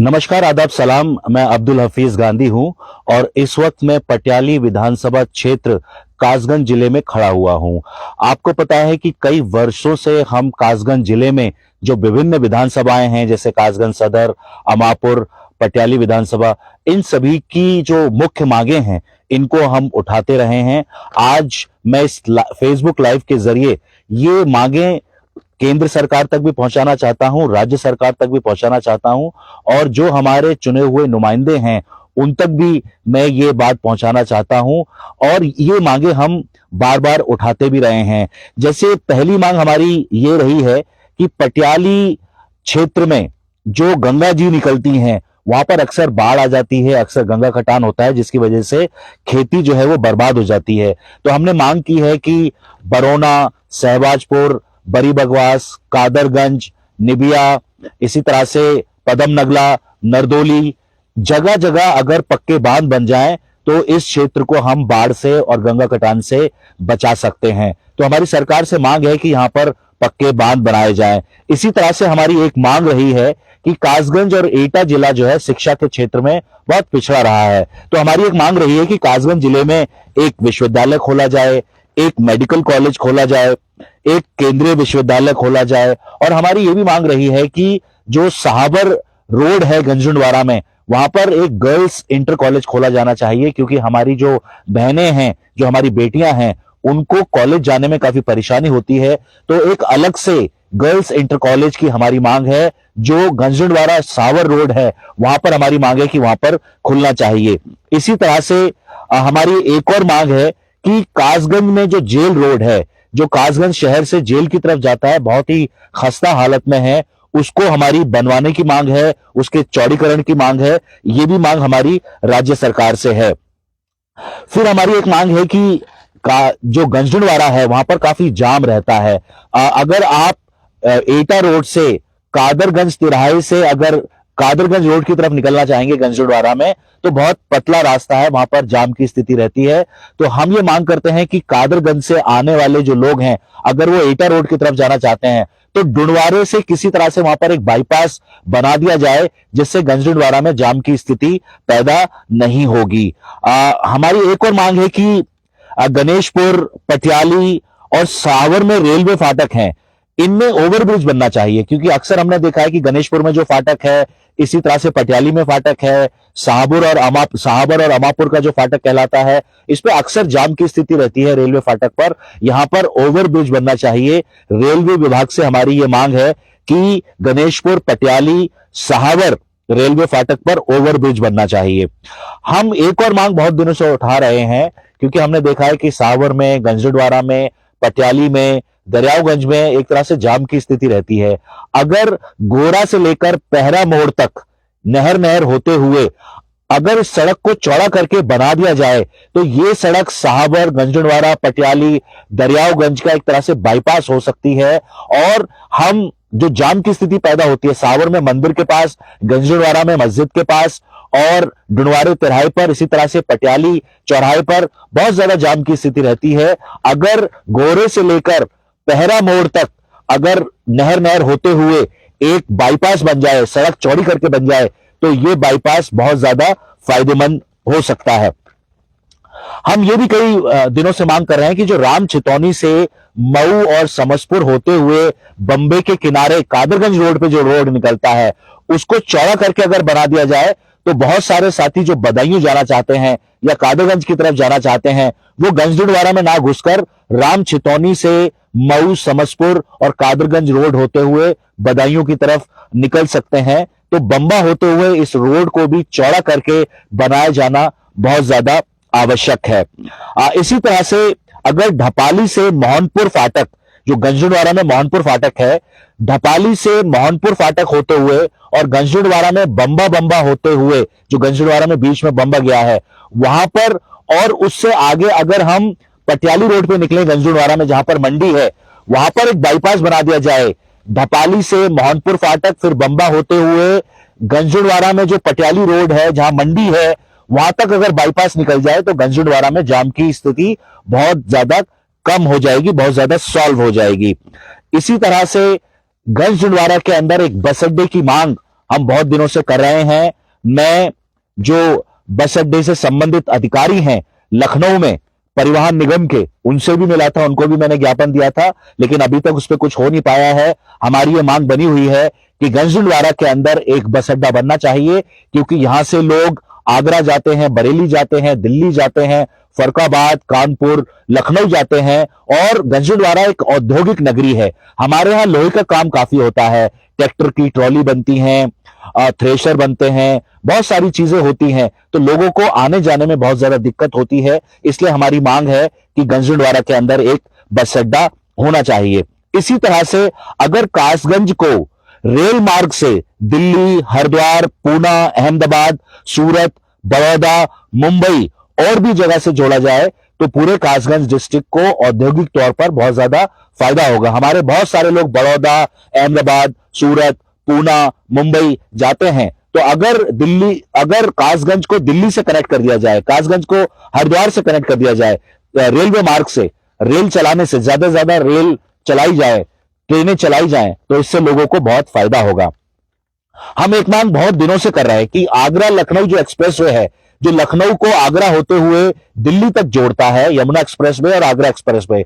नमस्कार, आदाब, सलाम। मैं अब्दुल हफीज गांधी हूं और इस वक्त मैं पटियाली विधानसभा क्षेत्र कासगंज जिले में खड़ा हुआ हूं। आपको पता है कि कई वर्षों से हम कासगंज जिले में जो विभिन्न विधानसभाएं हैं, जैसे कासगंज सदर, अमापुर, पटियाली विधानसभा, इन सभी की जो मुख्य मांगे हैं, इनको हम उठाते रहे हैं। आज मैं इस फेसबुक लाइव के जरिए ये मांगे केंद्र सरकार तक भी पहुंचाना चाहता हूं, राज्य सरकार तक भी पहुंचाना चाहता हूं और जो हमारे चुने हुए नुमाइंदे हैं उन तक भी मैं ये बात पहुंचाना चाहता हूं। और ये मांगे हम बार बार उठाते भी रहे हैं। जैसे पहली मांग हमारी ये रही है कि पटियाली क्षेत्र में जो गंगा जी निकलती हैं वहां पर अक्सर बाढ़ आ जाती है, अक्सर गंगा कटान होता है, जिसकी वजह से खेती जो है वो बर्बाद हो जाती है। तो हमने मांग की है कि बरौना, सहबाजपुर, बरी बगवास, कादरगंज, निबिया, इसी तरह से पदम नगला, नरदोली, जगह जगह अगर पक्के बांध बन जाएं तो इस क्षेत्र को हम बाढ़ से और गंगा कटान से बचा सकते हैं। तो हमारी सरकार से मांग है कि यहां पर पक्के बांध बनाए जाएं। इसी तरह से हमारी एक मांग रही है कि कासगंज और एटा जिला जो है शिक्षा के क्षेत्र में बहुत पिछड़ा रहा है। तो हमारी एक मांग रही है कि कासगंज जिले में एक विश्वविद्यालय खोला जाए, एक मेडिकल कॉलेज खोला जाए, एक केंद्रीय विश्वविद्यालय खोला जाए। और हमारी ये भी मांग रही है कि जो साहबर रोड है गंजडवाड़ा में, वहां पर एक गर्ल्स इंटर कॉलेज खोला जाना चाहिए, क्योंकि हमारी जो बहनें हैं, जो हमारी बेटियां हैं, उनको कॉलेज जाने में काफी परेशानी होती है। तो एक अलग से गर्ल्स इंटर कॉलेज की हमारी मांग है। जो गंजडवाड़ा सावर रोड है वहां पर हमारी मांग है कि वहां पर खुलना चाहिए। इसी तरह से हमारी एक और मांग है कि कासगंज में जो जेल रोड है, जो कासगंज शहर से जेल की तरफ जाता है, बहुत ही खस्ता हालत में है, उसको हमारी बनवाने की मांग है, उसके चौड़ीकरण की मांग है। ये भी मांग हमारी राज्य सरकार से है। फिर हमारी एक मांग है कि जो गंजडवाड़ा है वहां पर काफी जाम रहता है। अगर आप एटा रोड से कादरगंज तिराहे से अगर कादरगंज रोड की तरफ निकलना चाहेंगे गंजडवाड़ा में, तो बहुत पतला रास्ता है, वहां पर जाम की स्थिति रहती है। तो हम ये मांग करते हैं कि कादरगंज से आने वाले जो लोग हैं, अगर वो एटा रोड की तरफ जाना चाहते हैं तो डुंडवारे से किसी तरह से वहां पर एक बाईपास बना दिया जाए, जिससे गंजडवाड़ा में जाम की स्थिति पैदा नहीं होगी। हमारी एक और मांग है कि गणेशपुर, पटियाली और सावर में रेलवे फाटक हैं, इनमें ओवरब्रिज बनना चाहिए। क्योंकि अक्सर हमने देखा है कि गणेशपुर में जो फाटक है, इसी तरह से पटियाली में फाटक है, साहबर और अमापुर का जो फाटक कहलाता है, इस पे अक्सर जाम की स्थिति रहती है रेलवे फाटक पर। यहां पर ओवरब्रिज बनना चाहिए। रेलवे विभाग से हमारी ये मांग है कि गणेशपुर, पटियाली, साहबर रेलवे फाटक पर ओवरब्रिज बनना चाहिए। हम एक और मांग बहुत दिनों से उठा रहे हैं, क्योंकि हमने देखा है कि साहबर में, गंजडवाड़ा में, पटियाली में, दरियागंज में एक तरह से जाम की स्थिति रहती है। अगर गोरा से लेकर पहरा मोड़ तक नहर होते हुए अगर इस सड़क को चौड़ा करके बना दिया जाए, तो ये सड़क साहबर, गंजडवाड़ा, पटियाली, दरियागंज का एक तरह से बाईपास हो सकती है। और हम जो जाम की स्थिति पैदा होती है साहबर में मंदिर के पास, गंजडवाड़ा में मस्जिद के पास और डुंडवारे तिराहे पर, इसी तरह से पटियाली चौराहे पर बहुत ज्यादा जाम की स्थिति रहती है। अगर गोरे से लेकर पहरा मोड़ तक अगर नहर होते हुए एक बाईपास बन जाए, सड़क चौड़ी करके बन जाए, तो ये बाईपास बहुत ज्यादा फायदेमंद हो सकता है। हम ये भी कई दिनों से मांग कर रहे हैं कि जो राम छितौनी से मऊ और समसपुर होते हुए बंबे के किनारे कादरगंज रोड पे जो रोड निकलता है, उसको चौड़ा करके अगर बना दिया जाए, तो बहुत सारे साथी जो बदायूं जाना चाहते हैं या कादरगंज की तरफ जाना चाहते हैं, वो गंजडवाड़ा में ना घुसकर राम छितौनी से मऊ, समसपुर और कादरगंज रोड होते हुए बदायूं की तरफ निकल सकते हैं। तो बंबा होते हुए इस रोड को भी चौड़ा करके बनाया जाना बहुत ज्यादा आवश्यक है। इसी तरह से अगर ढपाली से मोहनपुर फाटक, जो गंजडवाड़ा में मोहनपुर फाटक है, ढपाली से मोहनपुर फाटक होते हुए और गंजडवाड़ा में बंबा होते हुए, जो गंजडवाड़ा में बीच में बंबा गया है वहां पर, और उससे आगे अगर हम पटियाली रोड पे निकले गंजडवाड़ा में जहां पर मंडी है, वहां पर एक बाईपास बना दिया जाए। ढपाली से मोहनपुर फाटक, फिर बंबा होते हुए गंजडवाड़ा में जो पटियाली रोड है जहां मंडी है, वहां तक अगर बाईपास निकल जाए तो गंजडवाड़ा में जाम की स्थिति बहुत ज्यादा कम हो जाएगी, बहुत ज्यादा सॉल्व हो जाएगी। इसी तरह से गंजडवाड़ा के अंदर एक बस अड्डे की मांग हम बहुत दिनों से कर रहे हैं। मैं जो बस अड्डे से संबंधित अधिकारी हैं लखनऊ में परिवहन निगम के, उनसे भी मिला था, उनको भी मैंने ज्ञापन दिया था, लेकिन अभी तक उस पर कुछ हो नहीं पाया है। हमारी ये मांग बनी हुई है कि गंजडवाड़ा के अंदर एक बस अड्डा बनना चाहिए, क्योंकि यहां से लोग आगरा जाते हैं, बरेली जाते हैं, दिल्ली जाते हैं, फरुखाबाद, कानपुर, लखनऊ जाते हैं। और गंजडवाड़ा एक औद्योगिक नगरी है। हमारे यहाँ लोहे का काम काफी होता है, ट्रैक्टर की ट्रॉली बनती हैं, थ्रेशर बनते हैं, बहुत सारी चीजें होती हैं, तो लोगों को आने जाने में बहुत ज्यादा दिक्कत होती है। इसलिए हमारी मांग है कि गंजडवाड़ा के अंदर एक बस अड्डा होना चाहिए। इसी तरह से अगर कासगंज को रेल मार्ग से दिल्ली, हरिद्वार, पूना, अहमदाबाद, सूरत, बड़ौदा, मुंबई और भी जगह से जोड़ा जाए तो पूरे कासगंज डिस्ट्रिक्ट को औद्योगिक तौर पर बहुत ज्यादा फायदा होगा। हमारे बहुत सारे लोग बड़ौदा, अहमदाबाद, सूरत, पूना, मुंबई जाते हैं, तो अगर कासगंज को दिल्ली से कनेक्ट कर दिया जाए, कासगंज को हरिद्वार से कनेक्ट कर दिया जाए, रेलवे मार्ग से, रेल चलाने से ज्यादा रेल चलाई जाए, ट्रेनें चलाई जाएं, तो इससे लोगों को बहुत फायदा होगा। हम एक मांग बहुत दिनों से कर रहे हैं कि आगरा लखनऊ जो एक्सप्रेसवे है, जो लखनऊ को आगरा होते हुए दिल्ली तक जोड़ता है, यमुना एक्सप्रेसवे और आगरा एक्सप्रेसवे,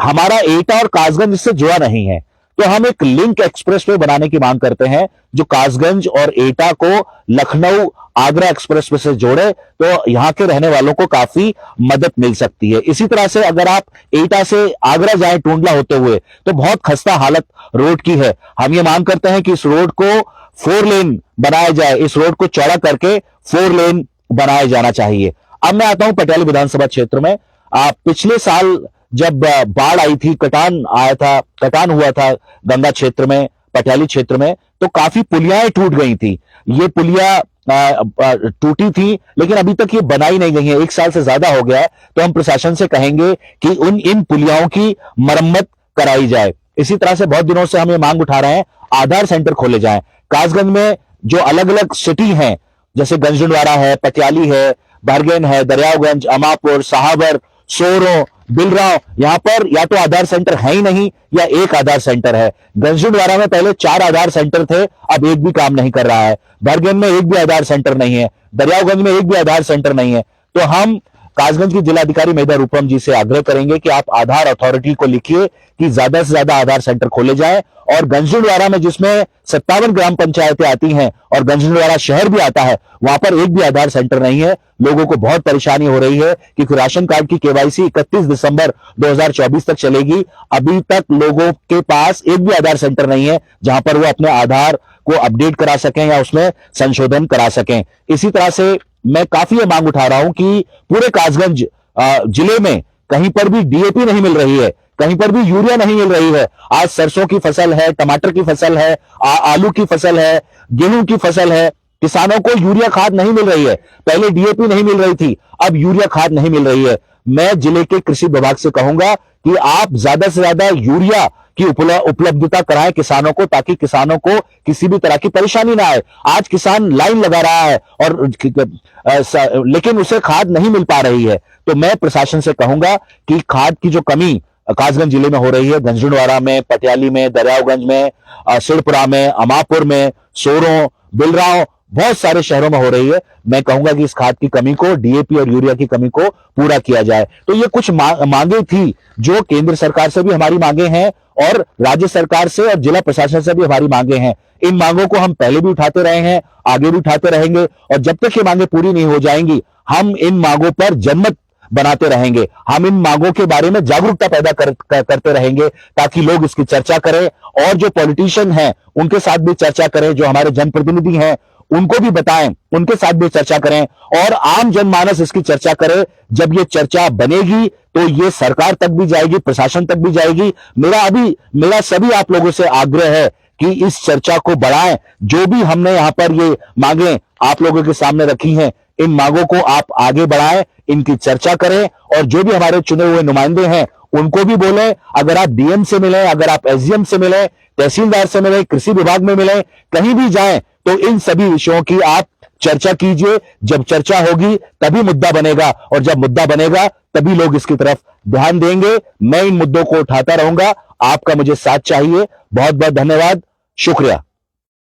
हमारा एटा और कासगंज इससे जुड़ा नहीं है। तो हम एक लिंक एक्सप्रेसवे बनाने की मांग करते हैं जो कासगंज और एटा को लखनऊ आगरा एक्सप्रेसवे से जोड़े, तो यहां के रहने वालों को काफी मदद मिल सकती है। इसी तरह से अगर आप एटा से आगरा जाएं टूंडला होते हुए, तो बहुत खस्ता हालत रोड की है। हम ये मांग करते हैं कि इस रोड को 4 लेन बनाया जाए, इस रोड को चौड़ा करके 4 लेन बनाया जाना चाहिए। अब मैं आता हूं पटियाला विधानसभा क्षेत्र में। पिछले साल जब बाढ़ आई थी, कटान हुआ था गंगा क्षेत्र में, पटियाली क्षेत्र में, तो काफी पुलियाएं टूट गई थी। ये पुलिया टूटी थी, लेकिन अभी तक ये बनाई नहीं गई है, 1 साल से ज्यादा हो गया है। तो हम प्रशासन से कहेंगे कि इन पुलियाओं की मरम्मत कराई जाए। इसी तरह से बहुत दिनों से हम ये मांग उठा रहे हैं, आधार सेंटर खोले जाएं। कासगंज में जो अलग अलग सिटी हैं, जैसे गंजडवाड़ा है, पटियाली है, बरगेन है, दरियागंज, अमापुर, सहावर, सोरो, बिलराव, यहां पर या तो आधार सेंटर है ही नहीं या एक आधार सेंटर है। गंजडवाड़ा में पहले 4 आधार सेंटर थे, अब एक भी काम नहीं कर रहा है। बरगेन में एक भी आधार सेंटर नहीं है, दरियागंज में एक भी आधार सेंटर नहीं है। तो हम कासगंज की जिलाधिकारी मेधा रूपम जी से आग्रह करेंगे कि आप आधार अथॉरिटी को लिखिए कि ज्यादा से ज्यादा आधार सेंटर खोले जाएं। और गंजडवाड़ा में जिसमें 57 ग्राम पंचायतें आती हैं और गंजडवाड़ा शहर भी आता है, वहां पर एक भी आधार सेंटर नहीं है। लोगों को बहुत परेशानी हो रही है क्योंकि राशन कार्ड की केवाईसी 31 दिसंबर 2024 तक चलेगी। अभी तक लोगों के पास एक भी आधार सेंटर नहीं है जहां पर वो अपने आधार को अपडेट करा सकें या उसमें संशोधन करा सकें। इसी तरह से मैं काफी ये मांग उठा रहा हूं कि पूरे कासगंज जिले में कहीं पर भी डीएपी नहीं मिल रही है, कहीं पर भी यूरिया नहीं मिल रही है। आज सरसों की फसल है, टमाटर की फसल है, आलू की फसल है, गेहूं की फसल है, किसानों को यूरिया खाद नहीं मिल रही है। पहले डीएपी नहीं मिल रही थी, अब यूरिया खाद नहीं मिल रही है। मैं जिले के कृषि विभाग से कहूंगा कि आप ज्यादा से ज्यादा यूरिया की उपलब्धता कराएं किसानों को, ताकि किसानों को किसी भी तरह की परेशानी ना आए। आज किसान लाइन लगा रहा है और लेकिन उसे खाद नहीं मिल पा रही है। तो मैं प्रशासन से कहूंगा कि खाद की जो कमी कासगंज जिले में हो रही है, गंजडवाड़ा में, पटियाली में, दरियागंज में, सिरपुरा में, अमापुर में, सोरो, बिलराव, बहुत सारे शहरों में हो रही है। मैं कहूंगा कि इस खाद की कमी को, डीएपी और यूरिया की कमी को पूरा किया जाए। तो ये कुछ मांगे थी जो केंद्र सरकार से भी हमारी मांगे हैं और राज्य सरकार से और जिला प्रशासन से भी हमारी मांगे हैं। इन मांगों को हम पहले भी उठाते रहे हैं, आगे भी उठाते रहेंगे, और जब तक ये मांगे पूरी नहीं हो जाएंगी हम इन मांगों पर जनमत बनाते रहेंगे। हम इन मांगों के बारे में जागरूकता पैदा करते रहेंगे ताकि लोग इसकी चर्चा करें और जो पॉलिटिशियन हैं उनके साथ भी चर्चा करें, जो हमारे जनप्रतिनिधि हैं उनको भी बताएं, उनके साथ भी चर्चा करें और आम जनमानस इसकी चर्चा करे। जब ये चर्चा बनेगी तो ये सरकार तक भी जाएगी, प्रशासन तक भी जाएगी। मेरा सभी आप लोगों से आग्रह है कि इस चर्चा को बढ़ाएं। जो भी हमने यहां पर ये मांगे आप लोगों के सामने रखी हैं, इन मांगों को आप आगे बढ़ाएं, इनकी चर्चा करें और जो भी हमारे चुने हुए नुमाइंदे हैं उनको भी बोलें। अगर आप डीएम से मिलें, अगर आप एसडीएम से मिलें, तहसीलदार से मिलें, कृषि विभाग में मिलें, कहीं भी जाएं तो इन सभी विषयों की आप चर्चा कीजिए। जब चर्चा होगी तभी मुद्दा बनेगा और जब मुद्दा बनेगा तभी लोग इसकी तरफ ध्यान देंगे। मैं इन मुद्दों को उठाता रहूंगा, आपका मुझे साथ चाहिए। बहुत बहुत धन्यवाद, शुक्रिया।